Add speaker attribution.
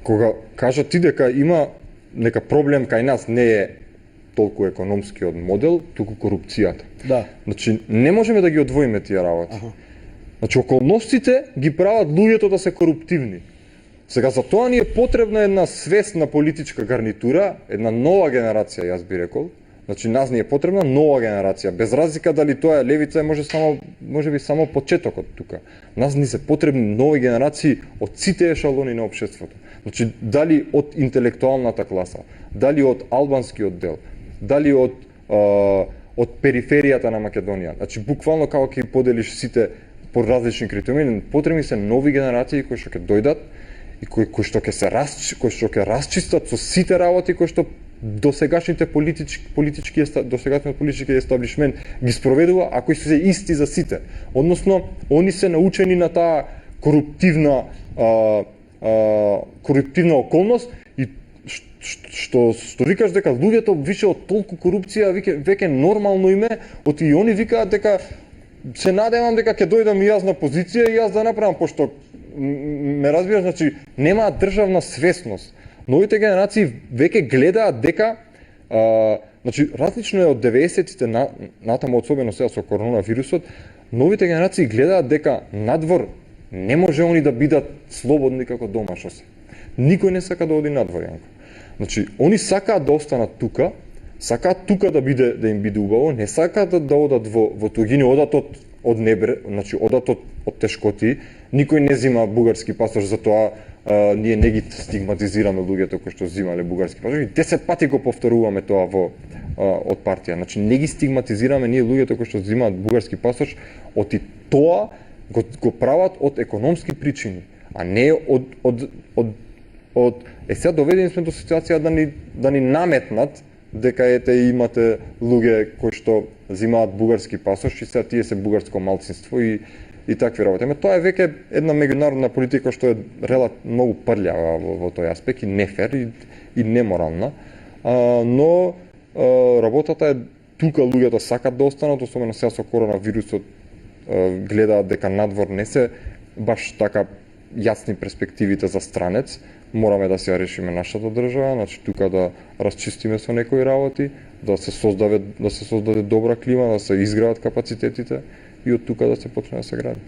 Speaker 1: кога кажат ти дека има нека проблем кај нас не е толку економскиот модел, туку корупцијата.
Speaker 2: Да.
Speaker 1: Значи, не можеме да ги одвоиме тие работи.
Speaker 2: Аха.
Speaker 1: Значи, околностите ги прават луѓето да се коруптивни. Сега, за тоа ни е потребна една свесна политичка гарнитура, една нова генерација, јас би рекол. Значи, нас ни е потребна нова генерација, без разлика дали тоа е левица, може би само почетокот тука. Нас ни се потребни нови генерации од сите ешалони на општеството. Значи, дали од интелектуалната класа, дали од албанскиот дел, дали од периферијата на Македонија. Значи, буквално како ќе поделиш сите по различни критерии, потребни се нови генерации кои што ќе дојдат и кои што ќе расчистат со сите работи кои што досегашниот политички естаблишмент ги спроведува, а кои се исти за сите. Односно, они се научени на таа коруптивна околност и што викаш дека луѓето више од толку корупција веќе нормално име, оти и они викаат дека се надевам дека ќе дојдам и јас на позиција и јас да направам, пошто ме разбираш, значи немаат државна свесност. Новите генерации веќе гледаат дека значи различно е од 90-тите натаму, особено сега со коронавирусот, новите генерации гледаат дека надвор не може они да бидат слободни како дома што се. Никој не сака да оди надвор, Јанко. Значи, они сакаат да останат тука, сакаат тука да им биде убаво, не сакаат да одат во тугини, одат од небре, значи одат од тешкоти. Никој не зима бугарски пасош, затоа ние не ги стигматизираме луѓето кои што взимале бугарски пасош. И 10 пати го повторуваме тоа од партија. Значи не ги стигматизираме ние луѓето кои што взимаат бугарски пасош, оти тоа го прават од економски причини, а не сега доведени сме до ситуација да ни наметнат дека ете имате луѓе кои што взимаат бугарски пасош и сега тие се бугарско малцинство и такви работи. Тоа е веќе една меѓународна политика што е многу прљава во тој аспект и нефер и неморална. Но работата е тука луѓето сакат да останат, особено сега со коронавирусот гледаат дека надвор не се баш така јасни перспективите за странец. Мораме да се ја решиме нашата држава, значи тука да расчистиме со некои работи, да се создаде добра клима, да се изградат капацитетите и од тука да се почне да се гради.